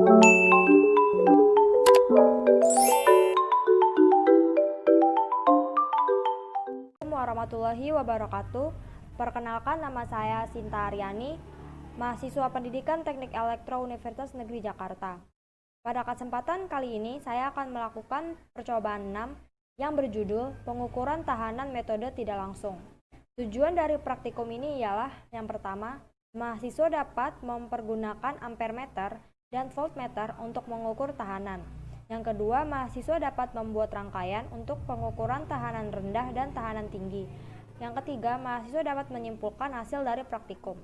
Assalamualaikum warahmatullahi wabarakatuh. Perkenalkan, nama saya Sinta Aryani, mahasiswa Pendidikan Teknik Elektro Universitas Negeri Jakarta. Pada kesempatan kali ini saya akan melakukan percobaan 6 yang berjudul pengukuran tahanan metode tidak langsung. Tujuan dari praktikum ini ialah yang pertama, mahasiswa dapat mempergunakan ampermeter dan voltmeter untuk mengukur tahanan. Yang kedua, mahasiswa dapat membuat rangkaian untuk pengukuran tahanan rendah dan tahanan tinggi. Yang ketiga, mahasiswa dapat menyimpulkan hasil dari praktikum.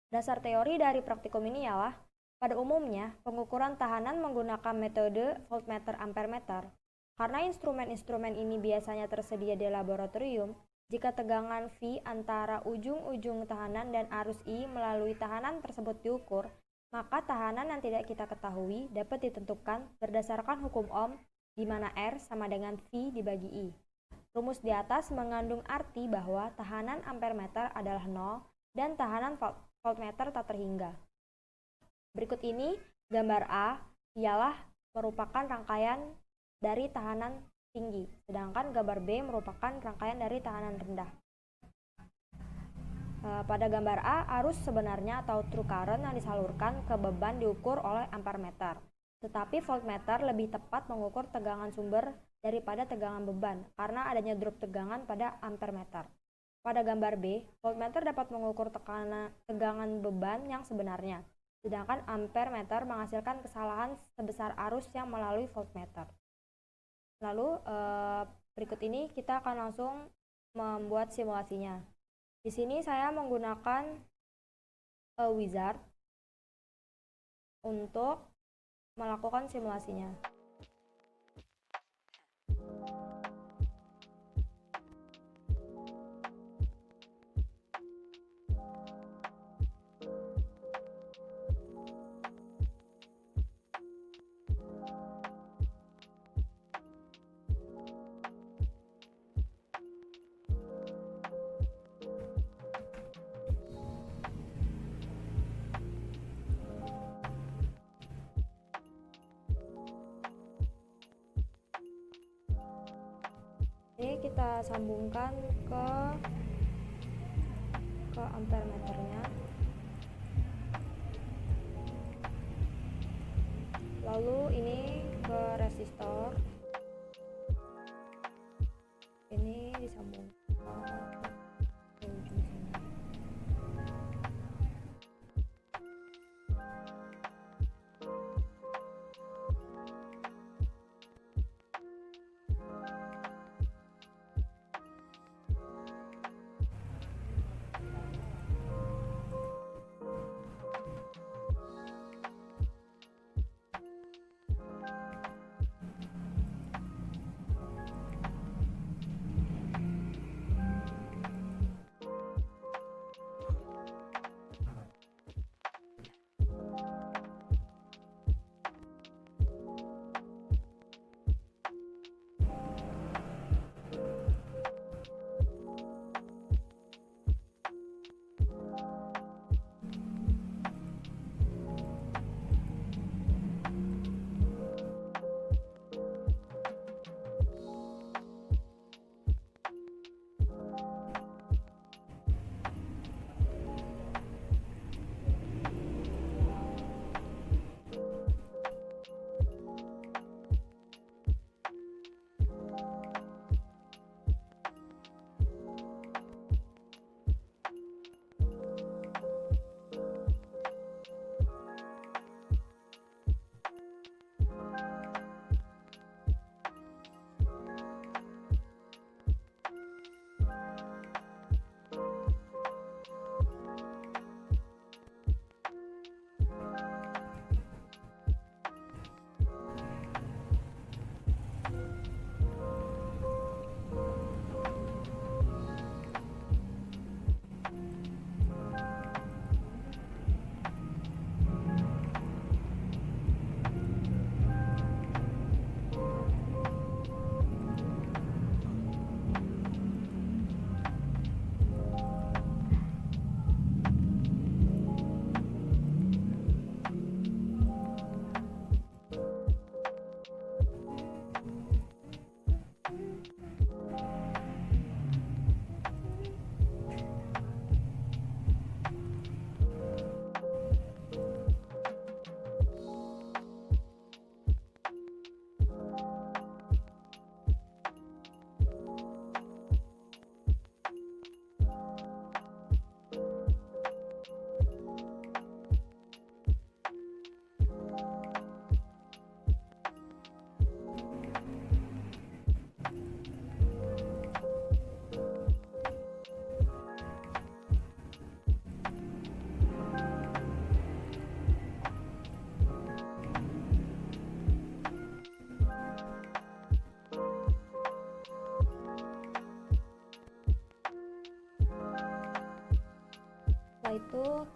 Dasar teori dari praktikum ini ialah, pada umumnya, pengukuran tahanan menggunakan metode voltmeter ampermeter. Karena instrumen-instrumen ini biasanya tersedia di laboratorium, jika tegangan V antara ujung-ujung tahanan dan arus I melalui tahanan tersebut diukur, maka tahanan yang tidak kita ketahui dapat ditentukan berdasarkan hukum Ohm, di mana R sama dengan V dibagi I. Rumus di atas mengandung arti bahwa tahanan ampermeter adalah 0 dan tahanan voltmeter tak terhingga. Berikut ini gambar A ialah merupakan rangkaian dari tahanan tinggi, sedangkan gambar B merupakan rangkaian dari tahanan rendah. Pada gambar A, arus sebenarnya atau true current yang disalurkan ke beban diukur oleh ampermeter. Tetapi voltmeter lebih tepat mengukur tegangan sumber daripada tegangan beban karena adanya drop tegangan pada ampermeter. Pada gambar B, voltmeter dapat mengukur tegangan beban yang sebenarnya, sedangkan ampermeter menghasilkan kesalahan sebesar arus yang melalui voltmeter. Lalu berikut ini kita akan langsung membuat simulasinya. Di sini saya menggunakan wizard untuk melakukan simulasinya. Ini kita sambungkan ke ampermeternya, lalu ini ke resistor, ini disambungkan ke ujung sini.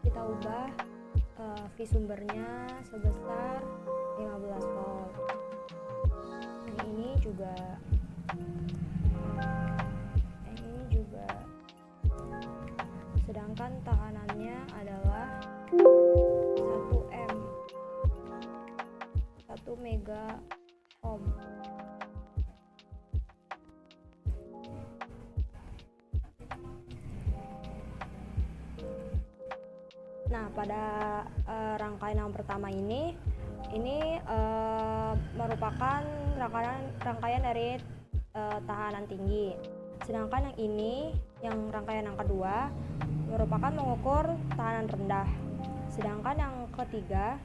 kita ubah V sumbernya sebesar 15 volt. Yang ini juga sedangkan tahanannya adalah 1 mega ohm. Nah, pada rangkaian yang pertama ini merupakan rangkaian dari tahanan tinggi. Sedangkan yang ini, yang rangkaian yang kedua, merupakan mengukur tahanan rendah. Sedangkan yang ketiga,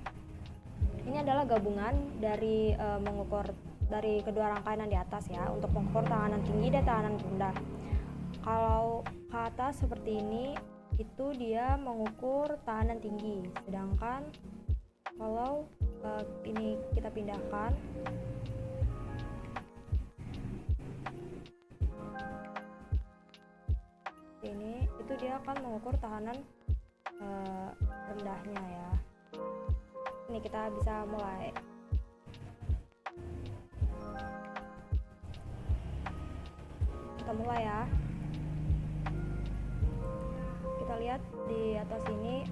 ini adalah gabungan dari mengukur dari kedua rangkaian yang di atas ya, untuk mengukur tahanan tinggi dan tahanan rendah. Kalau ke atas seperti ini, itu dia mengukur tahanan tinggi. Sedangkan kalau ini kita pindahkan, ini itu dia akan mengukur tahanan rendahnya ya. Ini kita bisa mulai. Kita mulai ya. Kita lihat di atas ini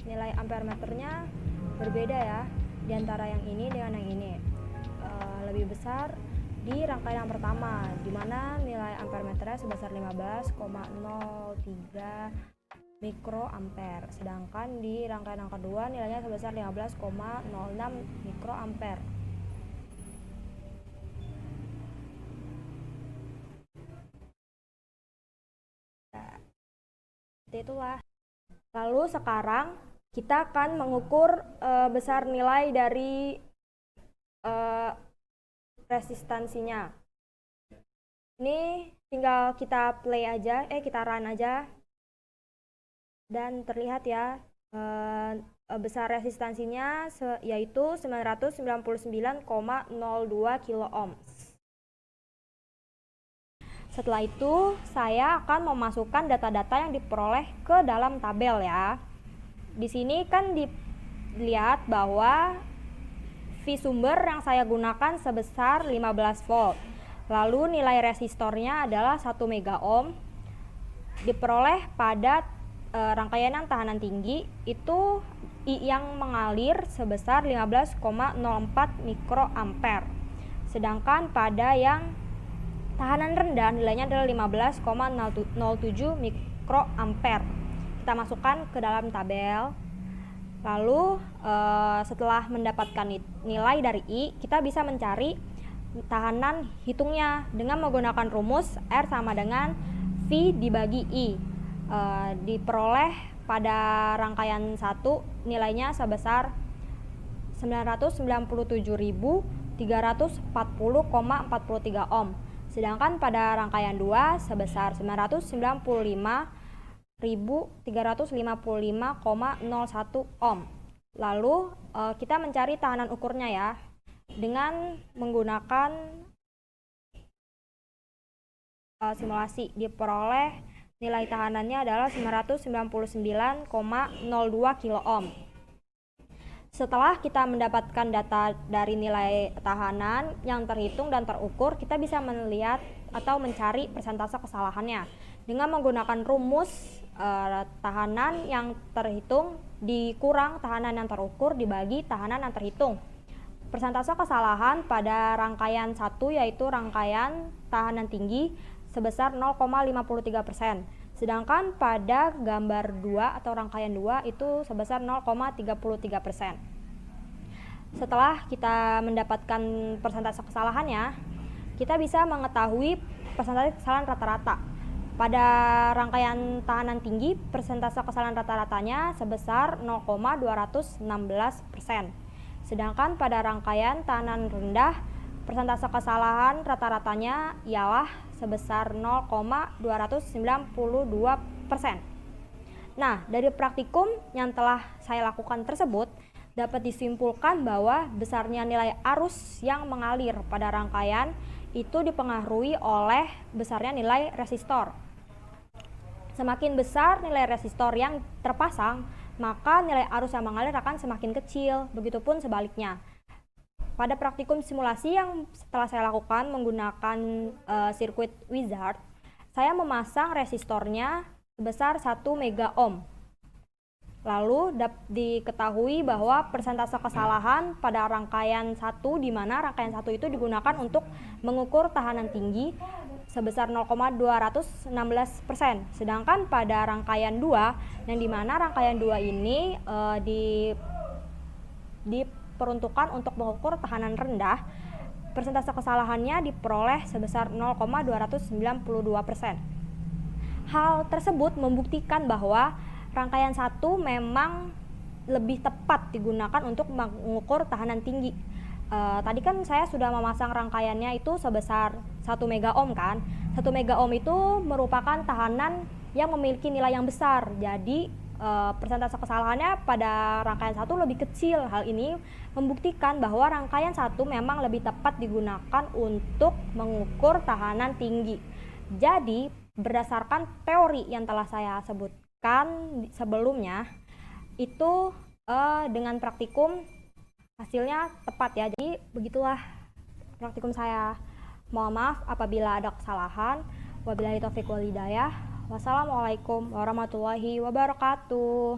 nilai ampermeternya berbeda ya, di antara yang ini dengan yang ini. Lebih besar di rangkaian yang pertama, di mana nilai ampermeternya sebesar 15,03 mikroampere, sedangkan di rangkaian yang kedua nilainya sebesar 15,06 mikroampere. Itulah. Lalu sekarang kita akan mengukur besar nilai dari resistansinya. Ini tinggal kita play aja, kita run aja, dan terlihat ya besar resistansinya yaitu 999,02 kilo ohm. Setelah itu, saya akan memasukkan data-data yang diperoleh ke dalam tabel ya. Di sini kan dilihat bahwa V sumber yang saya gunakan sebesar 15 volt. Lalu nilai resistornya adalah 1 mega ohm. Diperoleh pada rangkaian yang tahanan tinggi itu I yang mengalir sebesar 15,04 mikroampere. Sedangkan pada yang tahanan rendah nilainya adalah 15,07 mikroampere. Kita masukkan ke dalam tabel. Lalu setelah mendapatkan nilai dari I, kita bisa mencari tahanan hitungnya dengan menggunakan rumus R sama dengan V dibagi I. Diperoleh pada rangkaian 1 nilainya sebesar 997.340,43 ohm. Sedangkan pada rangkaian 2 sebesar 995.355,01 ohm. Lalu kita mencari tahanan ukurnya ya, dengan menggunakan simulasi. Diperoleh nilai tahanannya adalah 999,02 kilo ohm. Setelah kita mendapatkan data dari nilai tahanan yang terhitung dan terukur, kita bisa melihat atau mencari persentase kesalahannya dengan menggunakan rumus tahanan yang terhitung dikurang tahanan yang terukur dibagi tahanan yang terhitung. Persentase kesalahan pada rangkaian 1 yaitu rangkaian tahanan tinggi sebesar 0,53%. Sedangkan pada gambar 2 atau rangkaian 2 itu sebesar 0,33%. Setelah kita mendapatkan persentase kesalahannya, kita bisa mengetahui persentase kesalahan rata-rata. Pada rangkaian tahanan tinggi, persentase kesalahan rata-ratanya sebesar 0,216%. Sedangkan pada rangkaian tahanan rendah, persentase kesalahan rata-ratanya ialah sebesar 0,292%. Nah, dari praktikum yang telah saya lakukan tersebut, dapat disimpulkan bahwa besarnya nilai arus yang mengalir pada rangkaian itu dipengaruhi oleh besarnya nilai resistor. Semakin besar nilai resistor yang terpasang, maka nilai arus yang mengalir akan semakin kecil, begitupun sebaliknya. Pada praktikum simulasi yang setelah saya lakukan menggunakan sirkuit Wizard, saya memasang resistornya sebesar 1 mega ohm. Lalu diketahui bahwa persentase kesalahan pada rangkaian 1, di mana rangkaian 1 itu digunakan untuk mengukur tahanan tinggi sebesar 0,216%. Sedangkan pada rangkaian 2, yang dimana rangkaian 2 ini diperuntukkan untuk mengukur tahanan rendah, persentase kesalahannya diperoleh sebesar 0,292%. Hal tersebut membuktikan bahwa rangkaian 1 memang lebih tepat digunakan untuk mengukur tahanan tinggi. Tadi kan saya sudah memasang rangkaiannya itu sebesar 1 mega ohm kan. 1 mega ohm itu merupakan tahanan yang memiliki nilai yang besar. Jadi persentase kesalahannya pada rangkaian 1 lebih kecil. Hal ini membuktikan bahwa rangkaian 1 memang lebih tepat digunakan untuk mengukur tahanan tinggi. Jadi berdasarkan teori yang telah saya sebutkan sebelumnya, itu dengan praktikum hasilnya tepat ya. Jadi begitulah praktikum saya. Mohon maaf apabila ada kesalahan. Wabillahi taufiq wal hidayah. Wassalamualaikum warahmatullahi wabarakatuh.